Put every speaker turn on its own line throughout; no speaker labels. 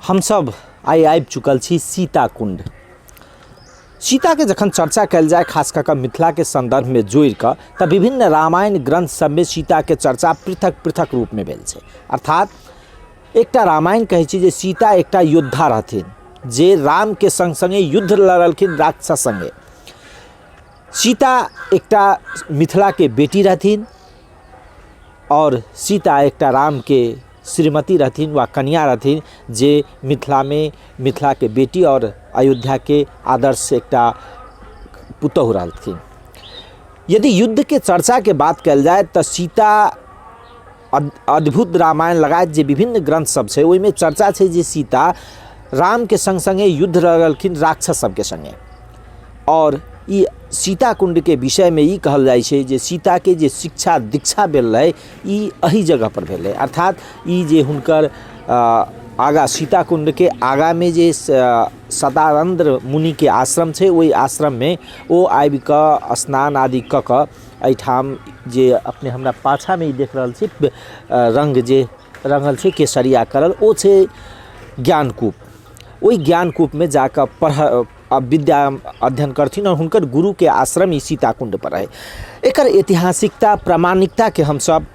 हम सब आबि चुकल छी सीता कुंड। सीता के जखन चर्चा कल जाए खास कऽ मिथिला के संदर्भ में जोड़ कऽ तऽ विभिन्न रामायण ग्रंथ सब में सीता के चर्चा पृथक पृथक रूप में भेल छै। अर्थात एकटा रामायण कहै छै जे सीता एकटा योद्धा रहथिन जे राम के संग संगे युद्ध लड़लखिन राक्षस संगे। सीता एकटा मिथिला के बेटी रहथिन और सीता एकटा राम के श्रीमती रहथिन वा कन्या रहथिन जे मिथिला के बेटी और अयोध्या के आदर्श एकटा पुतहु रहथिन। यदि युद्ध के चर्चा के बात कल जाए तो सीता अद्भुत रामायण लगायत जे विभिन्न ग्रंथ सब छै ओहि में चर्चा छै जे सीता राम के संग संगे युद्ध लड़लखिन राक्षस सब के संगे। और ई सीता कुंड के विषय में ई कहल जाय छै जे सीता के जे शिक्षा दीक्षा भेल रहे ई एही जगह पर भेल रहे। अर्थात ई जे हुनकर आगा सीता कुंड के आगा में जे सदानंद मुनि के आश्रम छै ओहि आश्रम में ओ आबि कऽ स्नान आदि कऽ कऽ एहिठाम जे अपने हमरा पाछा में देख रहल छी रंग जे रंगल छै केसरिया करल ओ छै ज्ञानकूप। ओहि ज्ञानकूप में जाकर विद्या अध्ययन करथिन और हुनकर गुरु के आश्रम ही सीता कुंड पर रहे। एकर ऐतिहासिकता प्रामाणिकता के हम सब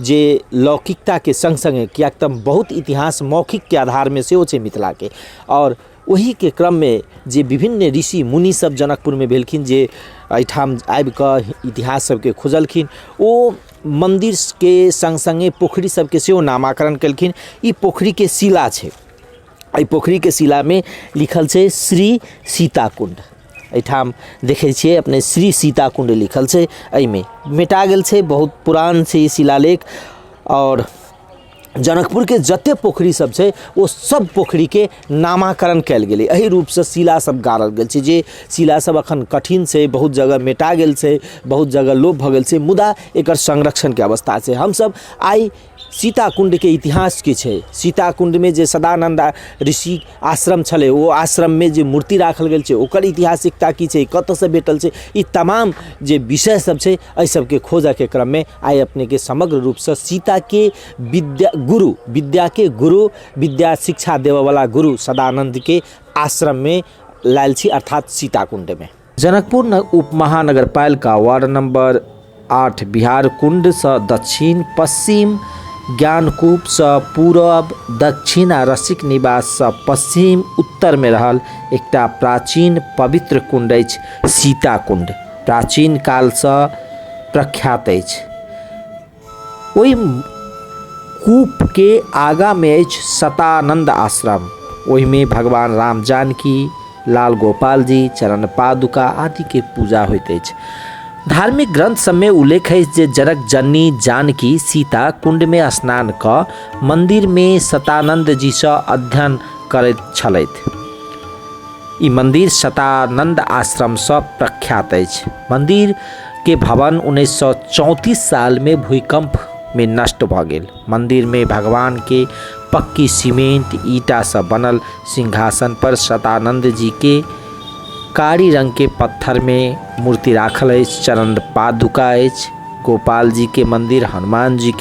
जे लौकिकता के संग संगे कियाक तऽ बहुत इतिहास मौखिक के आधार में से छै मिथिला के और वही के क्रम में जे विभिन्न ऋषि मुनि सब जनकपुर में भेलखिन जे एहिठाम आबि कऽ इतिहास सबके खोजलखिन ओ मंदिर के संग संगे पोखरी सबके सेहो नामाकरण केलखिन। ई पोखरी के शिला छै। एहि पोखरी के शिला में लिखल छै श्री सीता कुंड। एहिठाम देखे छिए अपने श्री सीता कुंड लिखल छै। एहिमे मिटा गेल छै बहुत पुरान छै शिलालेख और जनकपुर के जते पोखरी सब छै वो सब पोखरी के नामाकरण कल गेलै। एही रूप से शिला सब गाड़ल गेल छै जे शिला सब अखन कठिन छै बहुत जगह मिटा गेल छै बहुत जगह लोप भ गेल छै मुदा एकर संरक्षण के अवस्था छै। हम सब आई सीता कुंड के इतिहास की छै सीता कुंड में जे सदानंद ऋषि आश्रम छले वो आश्रम में जे मूर्ति राखल गेल छै ओकर इतिहासिकता की छै कतऽ से भेटल छै ई तमाम जे विषय सब छै एहि सब के खोजऽ के क्रम में आई अपने के समग्र रूप से सीता के विद्या के गुरु विद्या शिक्षा देवे वाला गुरु सदानंद के आश्रम में लायल छी अर्थात सीता कुंड में। जनकपुर उप महानगर पालिका वार्ड नंबर 8 बिहार कुंड से दक्षिण पश्चिम ज्ञानकूप से पूरब दक्षिण आ रसिक निवास से पश्चिम उत्तर में रहल एकटा प्राचीन पवित्र कुंड अछि सीता कुंड। प्राचीन काल से प्रख्यात अछि। ओहि कूप के आगा में अछि सतानंद आश्रम। ओहि में भगवान राम जानकी लाल गोपाल जी चरण पादुका आदि के पूजा होइत अछि। धार्मिक ग्रंथ सब में उल्लेख है जे जनक जननी जानकी सीता कुंड में स्नान कऽ मंदिर में सतानंद जी से अध्ययन करैत छलथि। ई मंदिर सतानंद आश्रम से प्रख्यात अछि। मंदिर के भवन 1934 साल में भूकंप में नष्ट भ गेल। मंदिर में भगवान के पक्की सीमेंट ईटा से बनल सिंहासन पर सतानंद जी के कारी रंग के पत्थर में मूर्ति राखल अछि। चरण पादुका अछि। गोपाल जी के मंदिर हनुमान जी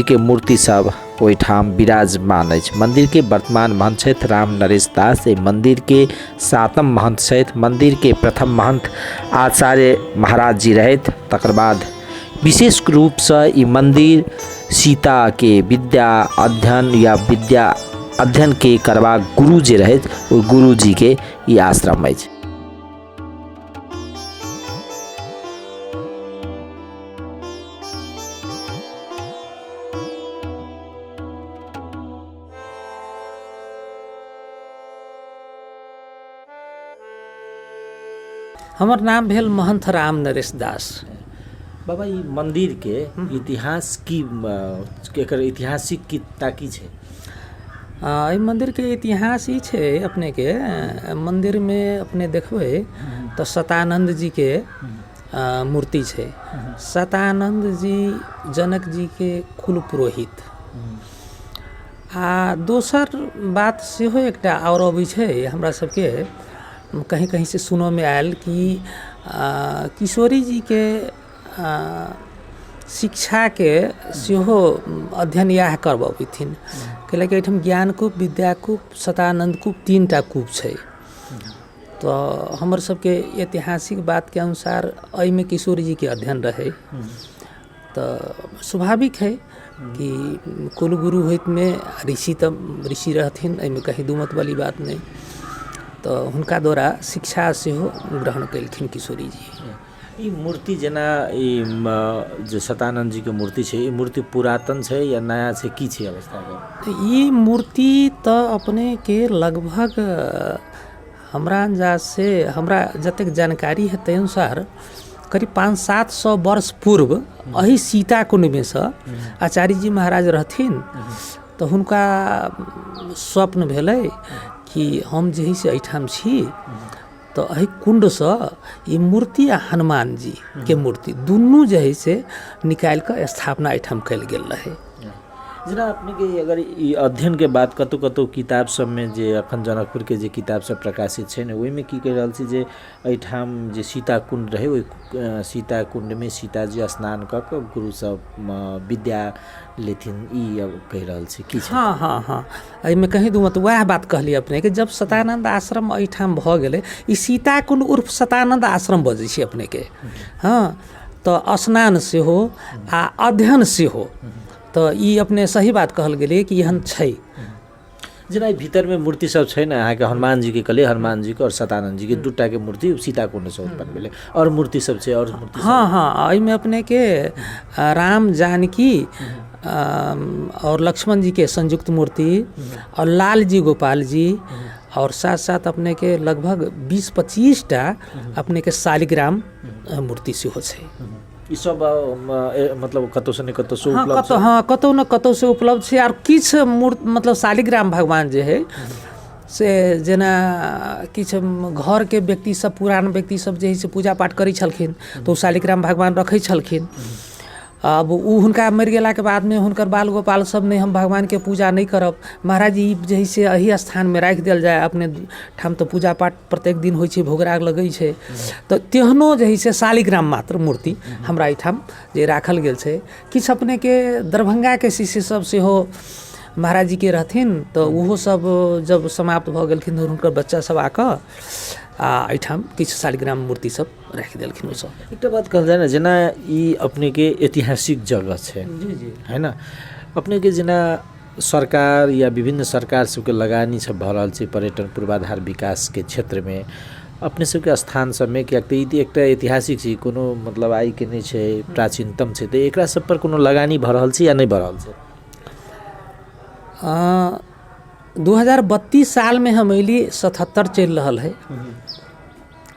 के मूर्ति सब ओहिठाम विराजमान अछि। मंदिर के वर्तमान महंत छथि राम नरेश दास। मंदिर के 7म महंत छथि। मंदिर के प्रथम महंत आचार्य महाराज जी रहथि। तकर बाद विशेष रूप से ई मंदिर सीता के विद्या अध्ययन के करवा गुरु जी रहे वो गुरु जी के ये आश्रम है।
हमर नाम भेल महंत राम नरेश दास।
बाबा ई मंदिर के इतिहास की एकर ऐतिहासिक की ताकी छै?
एहि मंदिर के इतिहास ई छै अपने के मंदिर में अपने देखबै तो सतानंद जी के मूर्ति छै। सतानंद जी जनक जी के कुल पुरोहित। आ दोसर बात सेहो एकटा और अबै छै हमरा सबके कहीं कहीं से सुनो में आयल कि किशोरी जी के शिक्षा के सेहो अध्ययन इएह करबथिन कैलाकि एहिठाम ज्ञानकूप विद्याकूप शतानंदकूप 3टा कूप छै। तो हमर सबके ऐतिहासिक बात के अनुसार एहिमे किशोर जी के अध्ययन रहे। तो स्वाभाविक है कि कुलगुरु होइत में ऋषि रहथिन, एहिमे कहीं दुमत वाली बात नहीं। तो हुनका द्वारा शिक्षा सेहो ग्रहण कलखिन किशोरी जी।
ई मूर्ति जेना ई जो शतानंद जी के मूर्ति छै, ई मूर्ति पुरातन छै या नया छै, की छै अवस्था के?
ई मूर्ति तो अपने के लगभग हमरा अंदाज से हमरा जतेक जानकारी है तै अनुसार करीब 500-700 वर्ष पूर्व अही सीताकुंड में से आचार्य जी महाराज रहथिन। तो हुनका स्वप्न भेलै कि हम जे है से एहिठाम छी, तो एहि कुंड से ई मूर्ति आ हनुमान जी के मूर्ति दुनू जे है से निकाल कर स्थापना एहिठाम कल गेल रहे।
जेना अपने के अगर ई अध्ययन के बात कतौ कतौ किताब सब में जे अखन जनकपुर के जे किताब सब प्रकाशित छै ने, ओहि में की कह रहल छी जे एहिठाम जे सीता कुंड रहे, ओहि सीता कुंड में सीताजी स्नान क के गुरु सब विद्या लेथिन, ई कह रहल छी की छै?
हाँ एहिमे कहीं दू मत वह बात कहली अपने के जब शतानंद आश्रम एहिठाम भ गेलै, ई सीता कुंड उर्फ शतानंद आश्रम बजै छै अपने के। हाँ, तो स्नान सेहो आ अध्ययन सेहो, तो ई अपने सही बात कहल गेलै कि एहन छै।
जेना भीतर में मूर्ति सब छै ने, अहाँ के हनुमान जी के कहलिए, हनुमान जी के और शतानंद जी के दूटा के मूर्ति सीता कुंड से उत्पन्न भेलै, और मूर्ति सब छै और मूर्ति?
हाँ एहिमे अपने के राम जानकी और लक्ष्मण जी के संयुक्त मूर्ति और लाल जी गोपाल जी, और साथ साथ अपने के लगभग 20-25टा अपने के शालिग्राम मूर्ति सेहो छै।
ई सब मतलब कतौ से ने कतौ से उपलब्ध छै?
हाँ कतौ न कतौ से उपलब्ध छै। और किछ मतलब शालिग्राम भगवान जे है से जेना किछु घर के व्यक्ति सब, पुरान व्यक्ति सब जे है से पूजा पाठ करै छलखिन, तो शालिग्राम भगवान रखै छलखिन। अब उ हुनका मरि गेला के बाद में हुनकर बाल गोपाल सब ने हम भगवान के पूजा नहीं करब, महाराज जी जे है से एही स्थान में राखि देल जाए, अपने ठाम तो पूजा पाठ प्रत्येक दिन होइ छै, भोगराग लगै छै। तो तेहनो जे है से शालिग्राम मात्र मूर्ति हमरा एहिठाम जे राखल गेल छै। किछु अपने के दरभंगा के शिष्य सब सेहो महाराज जी के रहथिन, तो उहो सब जब समाप्त भ गेलखिन तो हुनकर बच्चा सब आके एहिठाम किछु शालिग्राम मूर्ति सब राखि देलखिन। ओसब
एकटा बात कहल जाए ना, जेना ई अपने के ऐतिहासिक जगह छै,
जी
है ना, अपने के जेना सरकार या विभिन्न सरकार सबके लगानी सब भ रहल छै पर्यटन पूर्वाधार विकास के क्षेत्र में, अपने सबके स्थान सब में, कियाक त ई एकटा ऐतिहासिक छै, कोनो मतलब आइ के नहीं छै, प्राचीनतम छै, तो एकरा सब पर कोनो लगानी भ रहल छै या नहीं भ रहल छै?
2032 साल में हम अली 77 चल रहल है।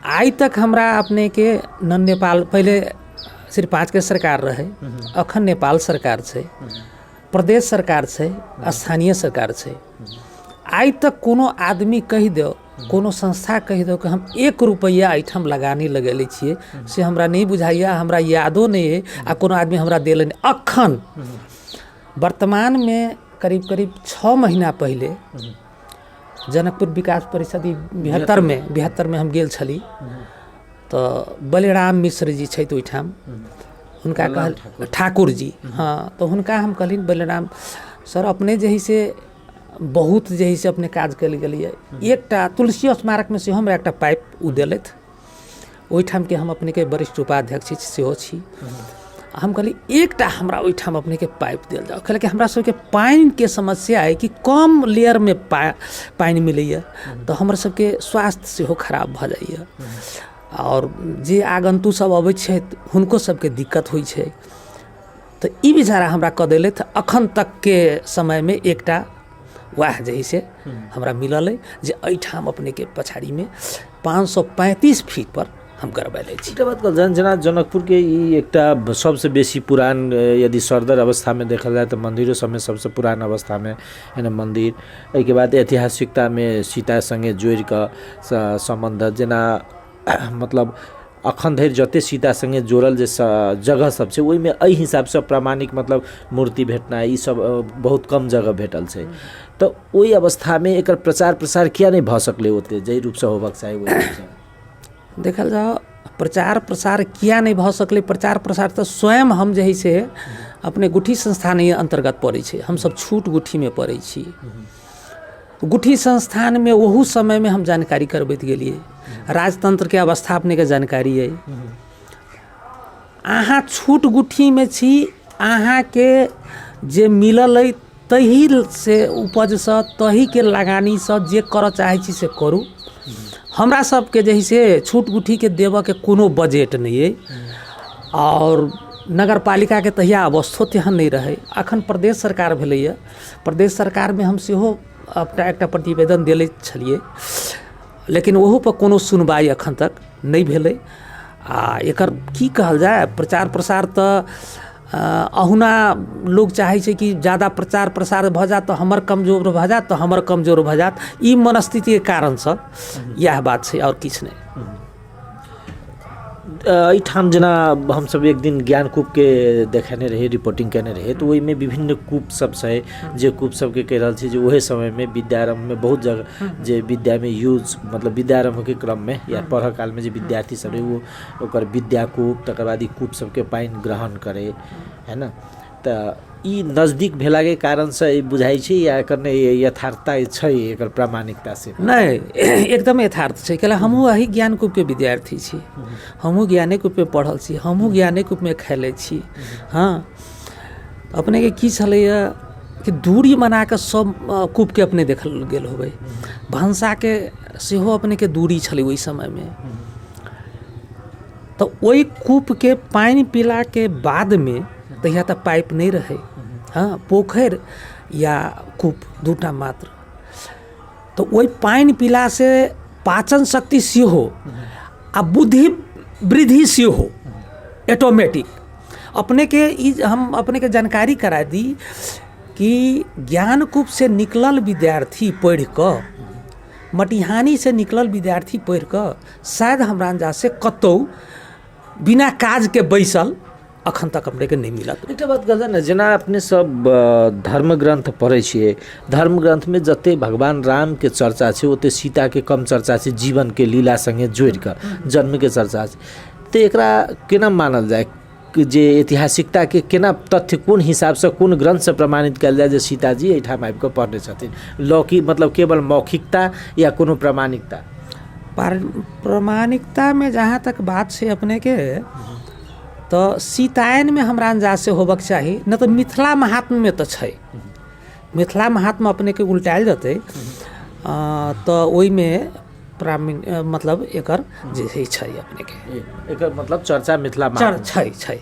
आज तक हमरा अपने के न नेपाल, पहले सिर्फ 5 के सरकार रहे, अखन नेपाल सरकार छै, प्रदेश सरकार छै, स्थानीय सरकार छै। आज तक कोनो आदमी कह दो, कोनो संस्था कह दो कि हम 1 रुपया एहिठाम लगानी लगेले छियै, से हमरा नहीं बुझाइया, हमरा यादो नहीं है, आ कोनो आदमी हमरा देले नहीं। अखन वर्तमान में करीब 6 महीना पहले जनकपुर विकास परिषद 72 में हम गेल छली, तो बलिराम मिश्र जी छै तो ओहिठाम, हुनका कहल ठाकुर जी, हाँ, तो हुनका हम कहली बलिराम सर अपने जे है से बहुत जे है से अपने काज कल गेलिए, एकटा तुलसी स्मारक में से हमरा एकटा पाइप उ देलथि, ओहिठाम के हम अपने के वरिष्ठ उपाध्यक्ष सेहो छी। हम कहली एकटा हमरा ओहिठाम अपने के पाइप देल जाओ, कहलक हमरा सबके पानि के समस्या है कि कम लेयर में पानि मिलैया, तो हमर सबके स्वास्थ्य सेहो खराब भ जाइए, और जे आगंतु सब अबै छै हुनको सबके दिक्कत होइ छै। तो ई बेचारा हमरा कह देलथि। अखन तक के समय में एकटा वह जे से हमरा मिलल है, जे एहिठाम अपने के पछाड़ी में 535 फीट पर हम करबैले छी।
एकटा बात कहल जेना जनकपुर के ई एकटा सबसे बेसी पुरान, यदि सरदर अवस्था में देखल जाए तो मंदिरों सब में सबसे पुरान अवस्था में है ना मंदिर, एहि के बाद ऐतिहासिकता में सीता संगे जोड़ के संबंध, जेना मतलब अखन धरि जते सीता संगे जोड़ल जे जगह सब छै, ओहि में एहि हिसाब से प्रामाणिक मतलब मूर्ति भेटनाइ ई सब बहुत कम जगह भेटल छै। तो ओहि अवस्था में एकर प्रचार प्रसार किया नहीं भ सकले ओते, जै रूप से होबाक चाही ओहि रूप से?
देखल जाओ प्रचार प्रसार किया नहीं भऽ सकलै। प्रचार प्रसार तऽ स्वयं हम जे है से अपने गुठी संस्थान अंतर्गत पड़ै छै, हमसब छूट गुठी में पड़ै छी। गुठी संस्थान में ओहू समय में हम जानकारी करबैत गेलिए, राजतंत्र के अवस्था अपने के जानकारी है। अहाँ छूट गुठी में छी, अहाँ के जे मिलल है तही से उपज से तही के लगानी से जे कर चाहे छी से करू। हमरा सबके जे से छूट गुठी के देव के कोनो बजट नहीं है और नगर पालिका के तहिया अवस्थो तेहन नहीं रहे। अखन प्रदेश सरकार भेलैया, प्रदेश सरकार में हम सेहो अपना एकटा प्रतिवेदन देले छलिए, लेकिन ओहू पर कोनो सुनवाई अखन तक नहीं भेलै। आ एकर की कहल जाए, प्रचार प्रसार तऽ अहुना लोग चाहे छै कि ज़्यादा प्रचार प्रसार भऽ जात तऽ हमर कमजोर भऽ जात, तऽ हमर कमजोर भऽ जात। ई मनस्थिति के कारण से यह बात छै और किछु नहीं।
एहिठाम जेना हमसब एक दिन ज्ञानकूप के देखेने रही, रिपोर्टिंग केने रही, तो ओहिमे विभिन्न कूप सब छै जे कूप सबके कहि रहल छी जे ओहे समय में विद्यारंभ में बहुत जगह जे विद्या में यूज मतलब विद्यारंभ के क्रम में या पढ़ काल में जे विद्यार्थी सब रहे वो ओकर विद्याकूप तकर बाद ई कूप सबके पानि ग्रहण करे है ना। तऽ ई नजदीक भेला के कारण से बुझाइ छै या एकर यथार्थता छै, एकर प्रामाणिकता से
नहीं एकदम यथार्थ छै। कैला हमहूँ अही ज्ञानकूप के विद्यार्थी छी, हमहूँ ज्ञानेकूप में पढ़ल छी, हमहूँ ज्ञानेकूप में खेलै छी। हाँ, अपने के की छलैया कि दूरी बना के सब कूप के अपने देखल गेल होबै। भंसा के सेहो अपने के दूरी छलै ओहि समय में। तो ओहि कूप के पानि पीला के बाद में तहिया तऽ पाइप नहीं रहे। हाँ, पोखर या कूप दूटा मात्र। तो वही पानी पीला से पाचन शक्ति सेहो आ बुद्धि वृद्धि सेहो ऑटोमेटिक। अपने के हम अपने के जानकारी करा दी कि ज्ञानकूप से निकलल विद्यार्थी पढ़ क, मटिहानी से निकलल विद्यार्थी पढ़ क शायद हमरा अंदाज से कतौ बिना काज के बैसल अखन तक अपने के नहीं मिला।
एकटा बात कहल न, जेना अपने सब धर्म ग्रंथ पढ़े छिए, धर्म ग्रंथ में जते भगवान राम के चर्चा छै ओते सीता के कम चर्चा छै, जीवन के लीला संगे जोड़ के जन्म के चर्चा छै। तो एकरा केना मानल जाए जे ऐतिहासिकता के केना तथ्य कोन हिसाब से कोन ग्रंथ से प्रमाणित कयल जाए जे सीताजी एहिठाम आबि कऽ पढ़ने छथिन? लौकिक मतलब केवल मौखिकता या कोनो प्रामाणिकता?
प्रामाणिकता में जहाँ तक बात छै अपने के, तो सीतायन में हमरा अंदाज से होबक चाही, न तो मिथिला महात्म में तो छै। मिथिला महात्म अपने के उल्टायल जते तो ओहि में मतलब एकर जे छै अपने के
एकर मतलब चर्चा मिथिला महात्म
छै।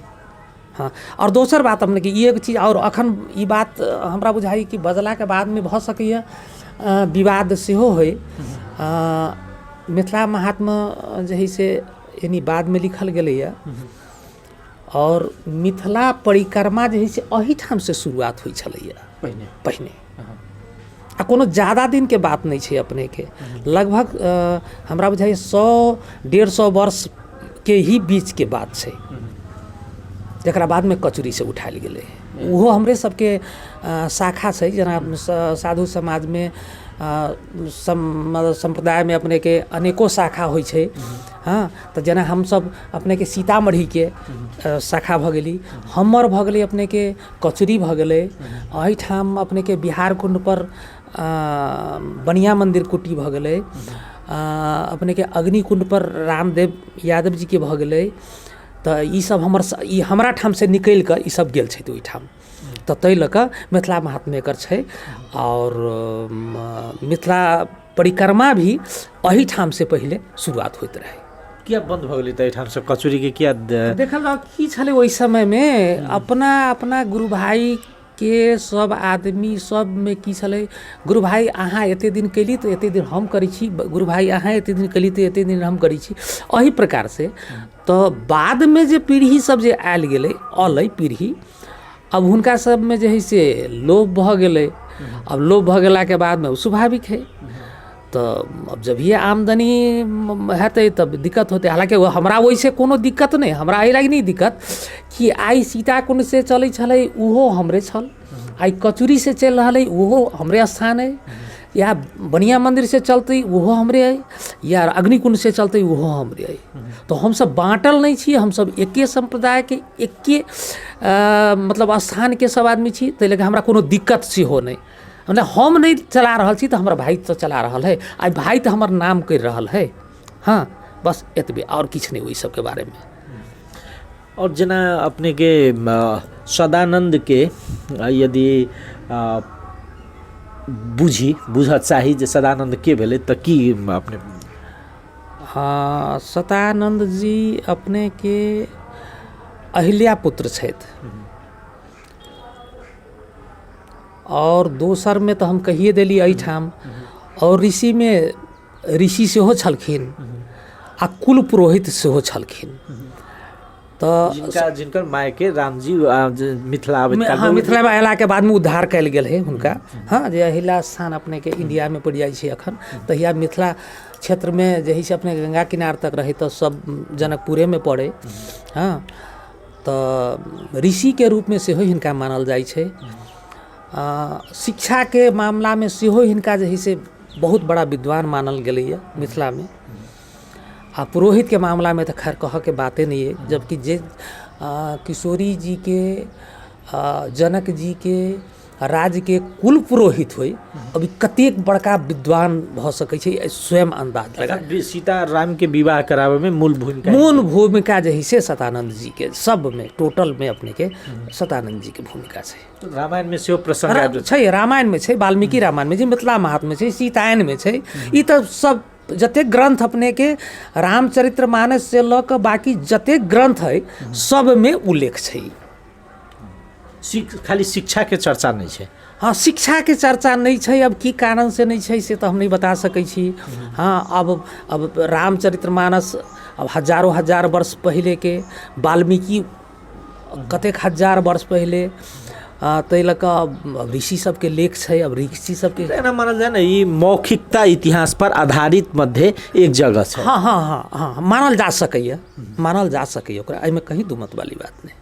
हाँ, और दोसर बात अपने के ई एक चीज और अखन ई बात हमरा बुझाई कि बजला के बाद में भऽ सकैया विवाद सेहो होय। मिथिला महात्म जे है से यानी बाद में लिखल गेलैया और मिथिला परिक्रमा जे है से अहीठाम से शुरुआत हुई छलैया पहिने। आ कोनो ज़्यादा दिन के बात नहीं छै अपने के, लगभग हमरा बुझाइए 100-150 वर्ष के ही बीच के बात छै, जकरा बाद में कचूरी से उठायल गेलै। ओहो हमरे सबके शाखा छै, जेना साधु समाज में संप्रदाय में अपने के अनेको शाखा होइ छै। हाँ, तो जेना हम सब अपने के सीतामढ़ी के शाखा भऽ गेली, हमर भऽ गेलै अपने के कचूरी भऽ गेलै, एहिठाम अपने के बिहार कुंड पर बनिया मंदिर कुटी भऽ गेलै, अपने के अग्निकुंड पर रामदेव यादव जी के भऽ गेलै। तो ई सब हमरा ठाम से निकलि कऽ ई सब गेल छै ओहिठाम। तो ताहि लऽ कऽ मिथिला महात्म एकर छै और मिथिला परिक्रमा भी अहीठाम से पहले शुरुआत होइत रहे।
किया बंद भऽ गेलै? तऽ एहिठाम से कचूरी के किया
देखल जाओ की छलै ओहि समय में अपना गुरु भाई के सब आदमी सब में की छलै, गुरु भाई अहाँ एते दिन कैली तो एते दिन हम करै छी, गुरु भाई अहाँ एते दिन कैली तो एते दिन हम करै छी, एही प्रकार से। तो बाद में जे पीढ़ी सब जे आयल गेलै अलै पीढ़ी, अब हुनका सब में जे है से लोभ भऽ गेलै। अब लोभ भऽ गेला के बाद में स्वाभाविक है, तो अब जब ये आमदनी हेतै तब दिक्कत होते। हालांकि हमरा वैसे कोनो दिक्कत नहीं, हमरा एहि लागी नहीं दिक्कत कि आई सीताकुंड से चलै छलै ओहो हमरे छल, आई कचूरी से चल रहा है ओहो हमरे स्थान है, या बनिया मंदिर से चलते वो हमरे है, या अग्निकुंड से चलते वो हमरे है। तो हम सब बाँटल नहीं छी, हम सब एके संप्रदाय के एके मतलब स्थान के सब आदमी छी। ताहि लए हमरा कोनो दिक्कत सेहो नहीं, मतलब हम नहीं चला रहल छी तो हमारा भाई तो चला रहल है, आ भाई तो हमार नाम कर रहल है। हाँ बस एतबे, और किछु नहीं ओहि सबके बारे में।
और जना अपने के सदानंद के यदि बुझ चाही जे सदानंद के भेले तो की अपने?
हाँ, सतानंद जी अपने के अहिल्या पुत्र छथि, और दोसर में तो हम कहिए देली एहिठाम, और ऋषि में ऋषि सेहो छलखिन आ कुल पुरोहित सेहो छलखिन। तो
जिनकर माय के राम जी मिथिला
हाँ, मिथिला में अयला के बाद में उद्धार कल गेल है हुनका। हाँ, जे अहिल्या स्थान अपने के इंडिया में पड़ जाइ छै अखन, तहिया मिथिला क्षेत्र में जही से अपने गंगा किनार तक रहे तो सब जनकपुरे में पड़े। हाँ, तो ऋषि के रूप में सेहो हिनका मानल जाइ छै। शिक्षा के मामला में सेहो हिनका जही से बहुत बड़ा विद्वान मानल गेलैया मिथिला में। आ पुरोहित के मामला में तो खैर कह के बातें नहीं है, जबकि जे किशोरी जी के जनक जी के राज्य के कुल पुरोहित हुई, अभी कतेक बड़का विद्वान भ सकै छै स्वयं अंदाज लगा।
सीता राम के विवाह करावे में मूल
भूमिका जही से सतानंद जी के सब में टोटल में अपने के सतानंद जी के भूमिका छै।
रामायण में सेहो प्रसंग
छै, रामायण में छै, वाल्मीकि रामायण में छै, मिथिला महात्म्य में छै, सीतायन में छै। ई तो सब जतेक ग्रंथ अपने के रामचरितमानस से ल के बाकी जतेक ग्रंथ है सब में उल्लेख छै।
खाली शिक्षा के चर्चा नहीं है।
हाँ, शिक्षा के चर्चा नहीं है, अब की कारण से नहीं है से तो हम नहीं बता सकै छी। हाँ, अब रामचरितमानस अब हजारों हजार वर्ष पहले के, वाल्मीकि कतेक हजार वर्ष पहले, ताहि लऽ कऽ ऋषि सबके लेख छै। अब ऋषि सबके
एना मानल जाए ना, ई मौखिकता इतिहास पर आधारित मध्य एक जगह छै।
हाँ हाँ हाँ हाँ, मानल जा सकैए, मानल जा सकैए, ओकरा एहिमे कहीं दू मत वाली बात नहीं।